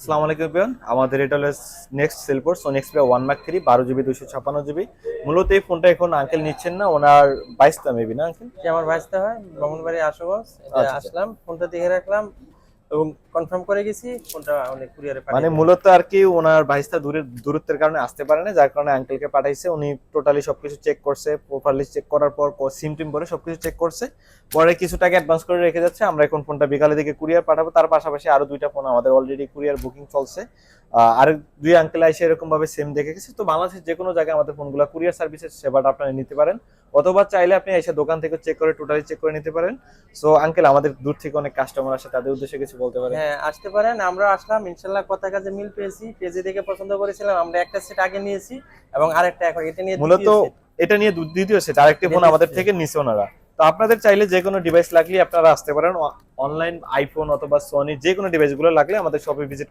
আসসালামু আলাইকুম এভরিওয়ান, আমাদের এটা হলো নেক্সট সেলফোর Sony Xperia 1 mark 3 12 GB 256 GB. মূলত এই ফোনটা এখন আঙ্কেল নিচ্ছেন না, ওনার 22টা মেবি না আঙ্কেল? যে আমার ভাইস্তা হয় ব্রাহ্মণবাড়ি আশুগঞ্জ আচ্ছা আচ্ছা। আসলাম, ফোনটা দেখে রাখলাম এবং কনফার্ম করে গেছি ফোনটা অনেক কুরিয়ারে মানে পাঠিয়ে দেবো। মূলত আর কি ওনার 22টা দূরত্বের কারণে আসতে পারে না, যার কারণে আঙ্কেলকে পাঠাইছে। উনি টোটালি সবকিছু চেক করছে, প্রপারলি চেক করার পর সিম টিম ভরে সবকিছু চেক করছে, পরে কিছু টাকা অ্যাডভান্স করে রেখে যাচ্ছে। আমরা এখন ফোনটা বিকালের দিকে কুরিয়ার পাঠাবো। তার পাশাপাশি আরো দুইটা ফোন আমাদের অলরেডি কুরিয়ার বুকিং চলছে। আর দুই আঙ্কেল এসে এরকম ভাবে সেম দেখে গেছে। তো বাংলাদেশের যে কোনো জায়গায় আমাদের ফোনগুলো কুরিয়ার সার্ভিসের সেবাটা আপনারা নিতে পারেন, অথবা চাইলে আপনি এসে দোকান থেকে চেক করে টোটালি চেক করে নিতে পারেন। সো আঙ্কেল, আমাদের দূর থেকে অনেক কাস্টমার আসে, তাদের উদ্দেশ্যে কিছু বলতে পারেন? হ্যাঁ, আসতে পারেন। আমরা আসলাম, ইনশাল্লাহ কথা কাজে মিল পেয়েছি। পেজে দেখে পছন্দ করেছিলাম, আমরা একটা সেট আগে নিয়েছি এবং আরেকটা এখন এটা নিয়ে মূলত দ্বিতীয় সেট। এটা নিয়ে দ্বিতীয় সেট আরেকটি ফোন দ্বিতীয় আমাদের set। থেকে নিছে ওনারা। তো আপনাদের চাইলে যে কোনো ডিভাইস লাগলে আপনারা আসতে পারেন। অনলাইন আইফোন অথবা সনি যে কোনো ডিভাইস গুলো লাগলে আমাদের শপে ভিজিট